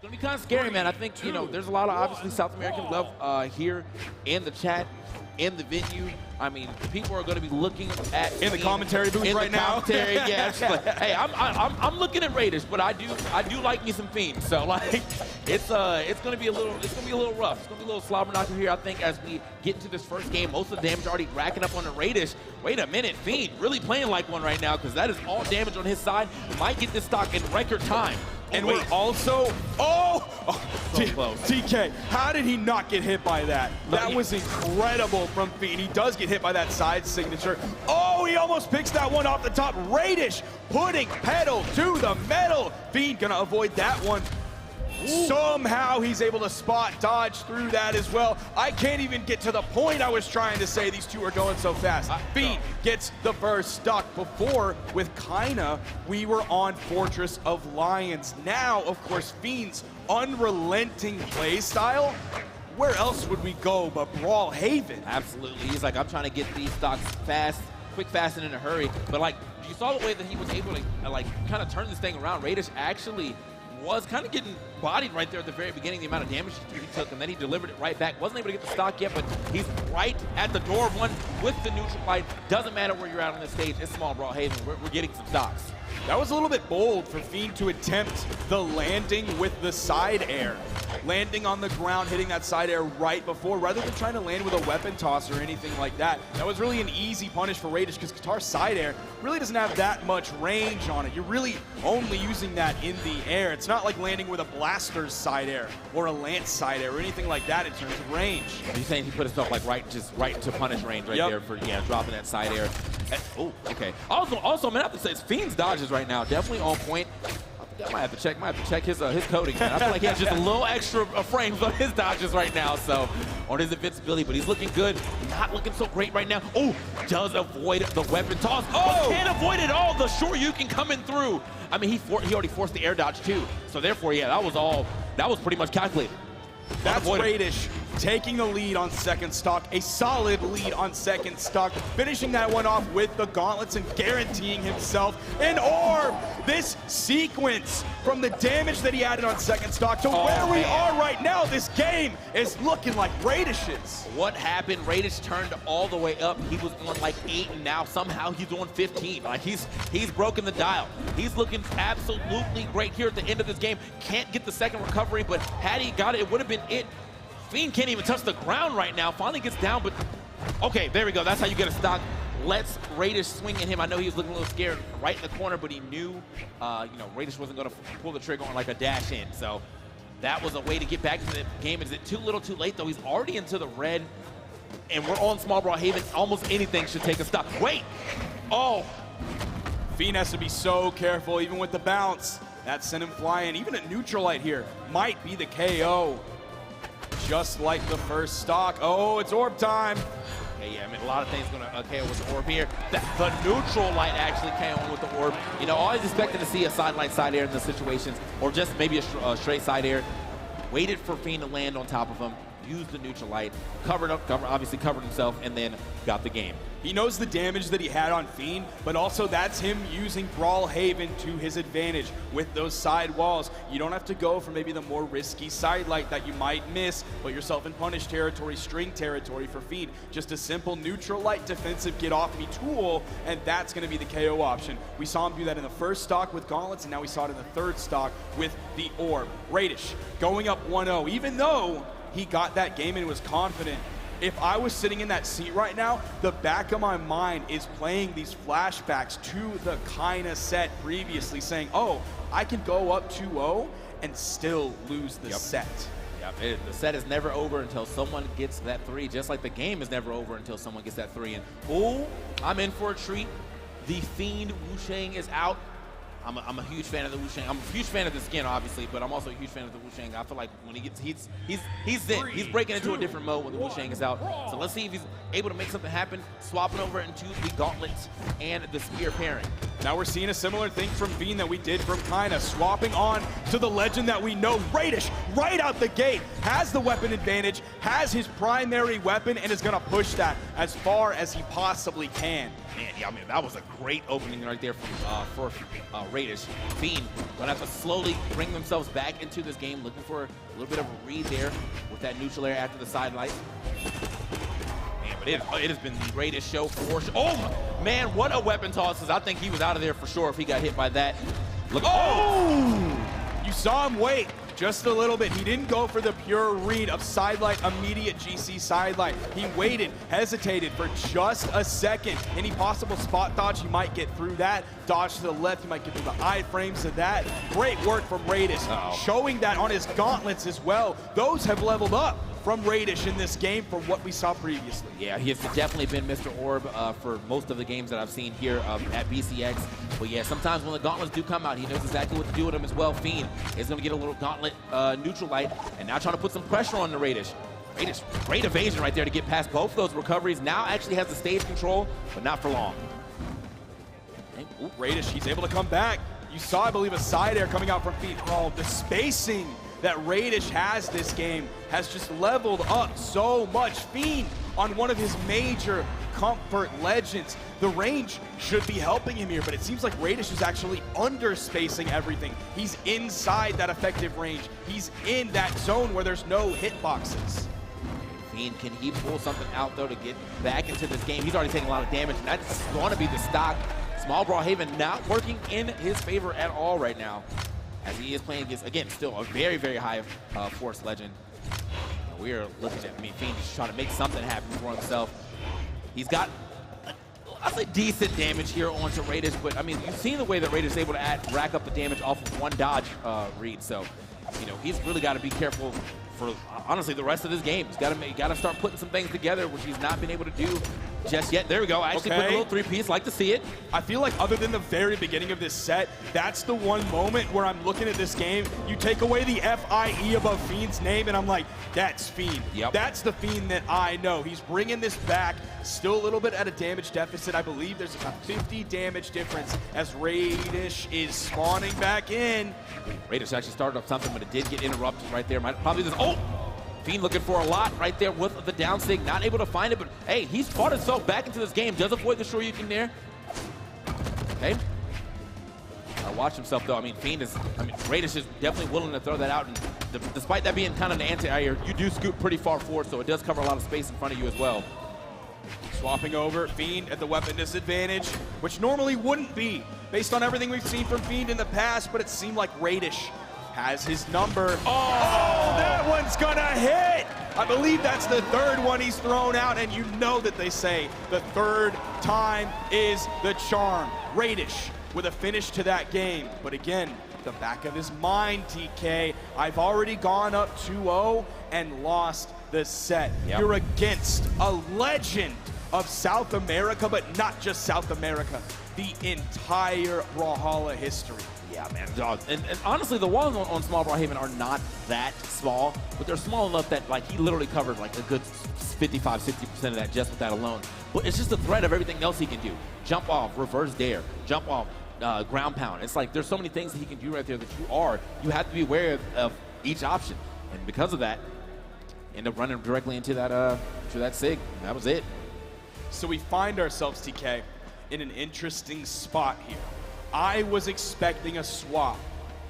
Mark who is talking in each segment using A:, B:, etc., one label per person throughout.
A: gonna be kind of scary, man. I think, you know, there's a lot of obviously South American love here in the chat, in the venue. I mean, people are going to be looking at
B: in the commentary booth right now.
A: Yeah, like, hey, I'm looking at Raydish, but I do like me some Fiend. So like, it's going to be a little rough. It's going to be a little slobber knocker here. I think as we get into this first game, most of the damage already racking up on the Raydish. Wait a minute, Fiend really playing like one right now because that is all damage on his side. Might get this stock in record time.
B: And we're also,
A: so close.
B: TK, how did he not get hit by that? That was incredible from Fiend. He does get hit by that side signature. Oh, he almost picks that one off the top. Raydish putting pedal to the metal. Fiend gonna avoid that one. Somehow he's able to spot dodge through that as well. I can't even get to the point I was trying to say. These two are going so fast. Fiend gets the first stock. Before, with Kaina, we were on Fortress of Lions. Now, of course, Fiend's unrelenting play style. Where else would we go but Brawlhaven?
A: Absolutely. He's like, I'm trying to get these stocks fast, quick, fast, and in a hurry. But like, you saw the way that he was able to like kind of turn this thing around. Raydish actually was kind of getting bodied right there at the very beginning, the amount of damage he took, and then he delivered it right back. Wasn't able to get the stock yet, but he's right at the door of one with the neutral light. Doesn't matter where you're at on this stage. It's small Brawlhaven. We're getting some stocks.
B: That was a little bit bold for Fiend to attempt the landing with the side air. Landing on the ground, hitting that side air right before, rather than trying to land with a weapon toss or anything like that. That was really an easy punish for Raydish because Qatar's side air really doesn't have that much range on it. You're really only using that in the air. It's not like landing with a Blaster's side air or a Lance side air or anything like that in terms of range.
A: Are you saying he put himself like right into punish range right there for dropping that side air? Oh, okay. Also, I'm gonna have to say, Fiend's dodges right now definitely on point. I might have to check his coding, man. I feel like he has just a little extra frames on his dodges right now, so on his invincibility, but he's looking good. Not looking so great right now. Oh, does avoid the weapon toss. Oh, can't avoid it all. The Shoryuken coming through. I mean, he already forced the air dodge too, so therefore, yeah, that was pretty much calculated.
B: That's Raydish taking the lead on second stock, a solid lead on second stock, finishing that one off with the gauntlets and guaranteeing himself an orb. This sequence from the damage that he added on second stock to where we are right now, this game is looking like Raydish's.
A: What happened? Raydish turned all the way up. He was on like 8 and now somehow he's on 15. Like he's broken the dial. He's looking absolutely great here at the end of this game. Can't get the second recovery, but had he got it, it would have been it. Fiend can't even touch the ground right now. Finally gets down, but okay, there we go. That's how you get a stock. Lets Raydish swing at him. I know he was looking a little scared right in the corner, but he knew, Raydish wasn't going to pull the trigger on like a dash in. So that was a way to get back to the game. Is it too little, too late though? He's already into the red, and we're on small Brawlhaven. Almost anything should take a stock. Wait, oh.
B: Fiend has to be so careful, even with the bounce. That sent him flying. Even a neutral light here might be the KO. Just like the first stock. Oh, it's orb time.
A: Okay, yeah, I mean, a lot of things going to KO with the orb here. The neutral light actually KO with the orb. You know, always expecting to see a sideline side air in the situations, or just maybe a straight side air. Waited for Fiend to land on top of him, used the neutral light, obviously covered himself, and then got the game.
B: He knows the damage that he had on Fiend, but also that's him using Brawlhaven to his advantage with those side walls. You don't have to go for maybe the more risky side light that you might miss, put yourself in punish territory, string territory for Fiend. Just a simple neutral light defensive get off me tool, and that's going to be the KO option. We saw him do that in the first stock with gauntlets, and now we saw it in the third stock with the orb. Raydish going up 1-0, even though he got that game and was confident. If I was sitting in that seat right now, the back of my mind is playing these flashbacks to the Kaina set previously, saying, oh, I can go up 2-0 and still lose the set.
A: Yep, the set is never over until someone gets that 3, just like the game is never over until someone gets that 3. And, oh, I'm in for a treat. The Fiend Wushang is out. I'm a huge fan of the Wushang. I'm a huge fan of the skin, obviously, but I'm also a huge fan of the Wushang. I feel like when he gets, he's in. He's breaking into a different mode when the Wushang is out. So let's see if he's able to make something happen, swapping over into the gauntlets and the spear pairing.
B: Now we're seeing a similar thing from Fiend that we did from Kaina, swapping on to the legend that we know. Raydish, right out the gate, has the weapon advantage, has his primary weapon, and is gonna push that as far as he possibly can.
A: Man, yeah, I mean, that was a great opening right there for Raydish. Fiend gonna have to slowly bring themselves back into this game, looking for a little bit of a read there with that neutral air after the side light. Man, but it has been the Raydish show for sure. Oh, man, what a weapon tosses. I think he was out of there for sure if he got hit by that. Look, oh!
B: You saw him wait just a little bit. He didn't go for the pure read of sidelight, immediate GC sidelight. He waited, hesitated for just a second. Any possible spot dodge, he might get through that. Dodge to the left, he might get through the iframes of that. Great work from Raydish, showing that on his gauntlets as well. Those have leveled up from Raydish in this game from what we saw previously.
A: Yeah, he has definitely been Mr. Orb for most of the games that I've seen here at BCX. But yeah, sometimes when the gauntlets do come out, he knows exactly what to do with them as well. Fiend is going to get a little gauntlet neutral light, and now trying to put some pressure on the Raydish. Raydish, great evasion right there to get past both of those recoveries. Now actually has the stage control, but not for long.
B: Ooh, Raydish, he's able to come back. You saw, I believe, a side air coming out from Fiend. Oh, the spacing that Raydish has this game has just leveled up so much. Fiend on one of his major comfort legends. The range should be helping him here, but it seems like Raydish is actually under-spacing everything. He's inside that effective range. He's in that zone where there's no hitboxes.
A: Fiend, can he pull something out, though, to get back into this game? He's already taking a lot of damage, and that's going to be the stock. Small Brawlhaven not working in his favor at all right now, as he is playing against, again, still a very, very high force legend. We are looking at, Fiend just trying to make something happen for himself. He's got, I'd say, decent damage here onto Raydish, but I mean, you've seen the way that Raydish is able to rack up the damage off of one dodge read, so, you know, he's really got to be careful for, honestly, the rest of this game. He's got to start putting some things together, which he's not been able to do just yet. There we go. Actually put a little three-piece. Like to see it.
B: I feel like other than the very beginning of this set, that's the one moment where I'm looking at this game. You take away the F-I-E above Fiend's name, and I'm like, that's Fiend.
A: Yep.
B: That's the Fiend that I know. He's bringing this back. Still a little bit at a damage deficit. I believe there's a 50 damage difference as Raydish is spawning back in.
A: Raydish actually started up something, but it did get interrupted right there. Probably this. Oh! Fiend looking for a lot right there with the down sig, not able to find it, but hey, he's fought himself back into this game. Does avoid the Shoryuken there. Okay. Watch himself though. Raydish is definitely willing to throw that out, and despite that being kind of an anti-air, you do scoot pretty far forward, so it does cover a lot of space in front of you as well.
B: Swapping over, Fiend at the weapon disadvantage, which normally wouldn't be, based on everything we've seen from Fiend in the past, but it seemed like Raydish has his number. Oh, that one's gonna hit! I believe that's the third one he's thrown out, and you know that they say the third time is the charm. Raydish with a finish to that game, but again, the back of his mind, TK, I've already gone up 2-0 and lost the set. Yep. You're against a legend of South America, but not just South America, the entire Brawlhalla history.
A: Yeah, man. And honestly, the walls on Small Brawlhaven are not that small, but they're small enough that, like, he literally covered like a good 55–60% of that just with that alone. But it's just the threat of everything else he can do. Jump off, reverse dare, jump off, ground pound. It's like there's so many things that he can do right there that you have to be aware of each option. And because of that, end up running directly into that sig. That was it.
B: So we find ourselves, TK, in an interesting spot here. I was expecting a swap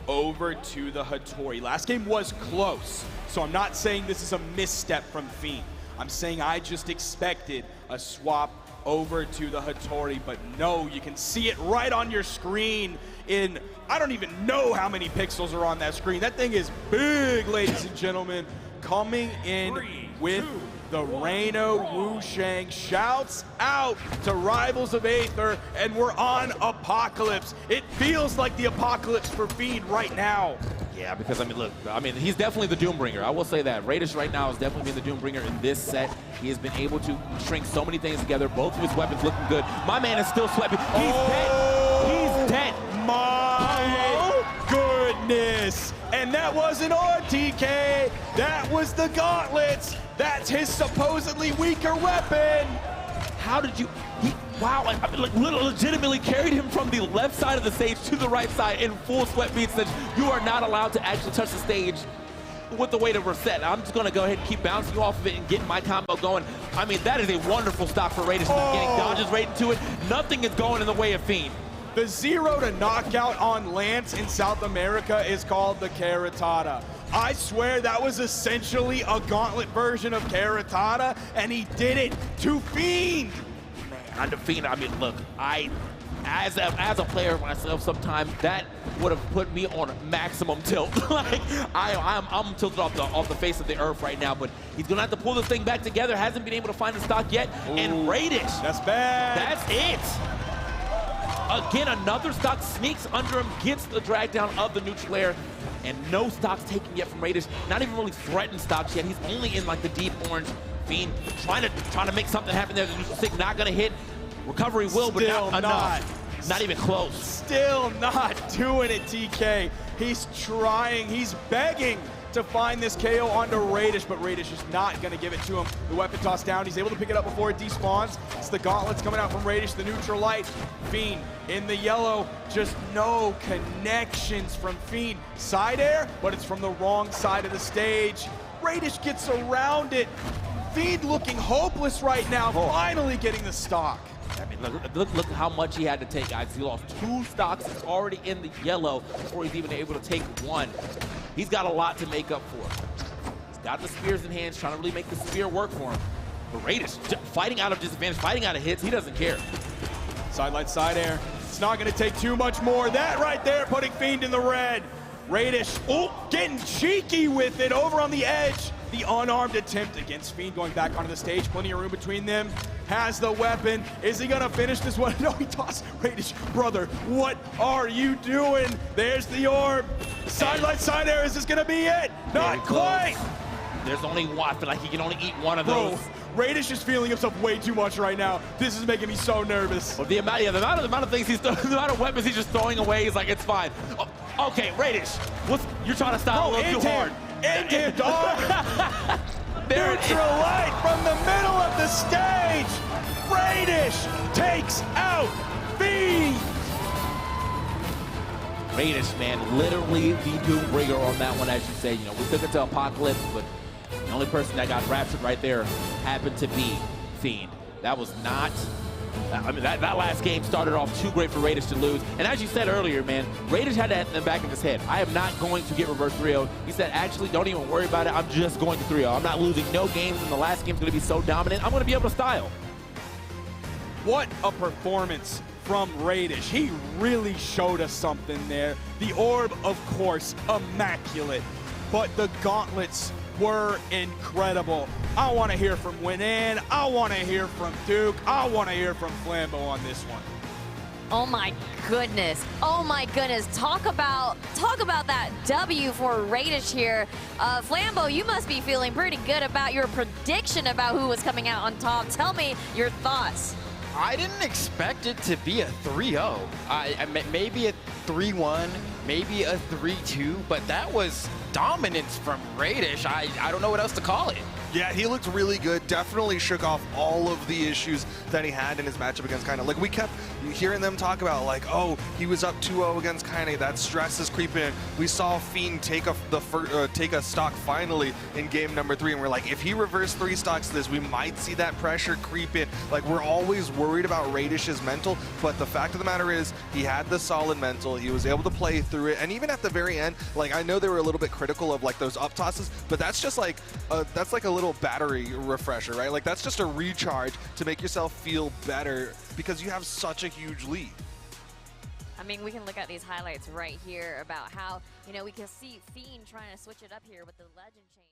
B: over to the Hattori. Last game was close, so I'm not saying this is a misstep from Fiend. I'm saying I just expected a swap over to the Hattori, but no, you can see it right on your screen in, I don't even know how many pixels are on that screen. That thing is big, ladies and gentlemen. Coming in with the Reno Wushang. Shouts out to Rivals of Aether, and we're on Apocalypse. It feels like the Apocalypse for Fiend right now.
A: Yeah, because, look, he's definitely the Doombringer. I will say that. Raydish right now is definitely being the Doombringer in this set. He has been able to shrink so many things together. Both of his weapons looking good. My man is still sweating. He's dead. He's dead.
B: My goodness. And that wasn't on, TK. That was the gauntlets. That's his supposedly weaker weapon.
A: How did you... Wow, like legitimately carried him from the left side of the stage to the right side in full sweat beats that you are not allowed to actually touch the stage with the weight of reset. I'm just going to go ahead and keep bouncing you off of it and getting my combo going. That is a wonderful stock for Raydish in the beginning. Dodges right into it. Nothing is going in the way of Fiend.
B: The 0 to knockout on Lance in South America is called the Caratada. I swear that was essentially a gauntlet version of Caratada, and he did it to Fiend.
A: Man, on the Fiend, I mean, look, as a player myself, sometimes that would have put me on maximum tilt. Like I'm tilted off the face of the earth right now, but he's gonna have to pull this thing back together. Hasn't been able to find the stock yet. Ooh, and Raydish,
B: that's bad.
A: That's it. Again, another stock sneaks under him, gets the drag down of the neutral air, and no stocks taken yet from Raydish. Not even really threatened stocks yet. He's only in like the deep orange. Fiend trying to make something happen there. The neutral stick not gonna hit. Recovery will, but not enough. Not even close.
B: Still not doing it, TK. He's trying, he's begging to find this KO onto Raydish, but Raydish is not going to give it to him. The weapon toss down, he's able to pick it up before it despawns. It's the gauntlets coming out from Raydish, the neutral light. Fiend in the yellow, just no connections from Fiend. Side air, but it's from the wrong side of the stage. Raydish gets around it. Fiend looking hopeless right now, finally getting the stock.
A: I mean, look how much he had to take, guys. He lost 2 stocks. He's already in the yellow before he's even able to take 1. He's got a lot to make up for. He's got the spears in hands, trying to really make the spear work for him. But Raydish, fighting out of disadvantage, fighting out of hits, he doesn't care.
B: Sidelight side air. It's not going to take too much more. That right there putting Fiend in the red. Raydish, getting cheeky with it over on the edge. The unarmed attempt against Fiend going back onto the stage. Plenty of room between them. Has the weapon. Is he going to finish this one? No, he tossed. Raydish, brother, what are you doing? There's the orb. Sidelight side air. Is this going to be it? Not quite.
A: There's only one. I feel like he can only eat one of those.
B: Raydish is feeling himself way too much right now. This is making me so nervous.
A: Well, the amount of things he's throwing, the amount of weapons he's just throwing away, he's like, it's fine. Oh, okay, Raydish, you're trying to stop a little too hard.
B: End him, dog. Neutral light from the middle of the stage. Raydish takes out Fiend.
A: Raydish, man, literally the Doombringer on that one, as you say. You know, we took it to Apocalypse, but the only person that got raptured right there happened to be Fiend. That was not, I mean, that last game started off too great for Raydish to lose. And as you said earlier, man, Raydish had that in the back of his head. I am not going to get reverse 3-0. He said, actually, don't even worry about it. I'm just going to 3-0. I'm not losing no games, and the last game's going to be so dominant. I'm going to be able to style.
B: What a performance from Raydish. He really showed us something there. The orb, of course, immaculate. But the gauntlets were incredible. I want to hear from Winin. I want to hear from Duke. I want to hear from Flambeau on this one.
C: Oh my goodness. Oh my goodness. Talk about that W for Raydish here. Flambeau, you must be feeling pretty good about your prediction about who was coming out on top. Tell me your thoughts.
D: I didn't expect it to be a 3-0. Maybe a 3-1, maybe a 3-2, but that was dominance from Raydish. I don't know what else to call it.
E: Yeah, he looked really good. Definitely shook off all of the issues that he had in his matchup against Kaine. Like, we kept hearing them talk about, like, oh, he was up 2-0 against Kaine. That stress is creeping in. We saw Fiend take a stock finally in game number 3, and we're like, if he reversed 3 stocks to this, we might see that pressure creep in. Like, we're always worried about Raydish's mental, but the fact of the matter is, he had the solid mental. He was able to play through it, and even at the very end, like, I know they were a little bit critical of, like, those up tosses, but that's just like, that's like a little battery refresher, right? Like, that's just a recharge to make yourself feel better because you have such a huge lead.
C: I mean, we can look at these highlights right here about how, you know, we can see Fiend trying to switch it up here with the legend change.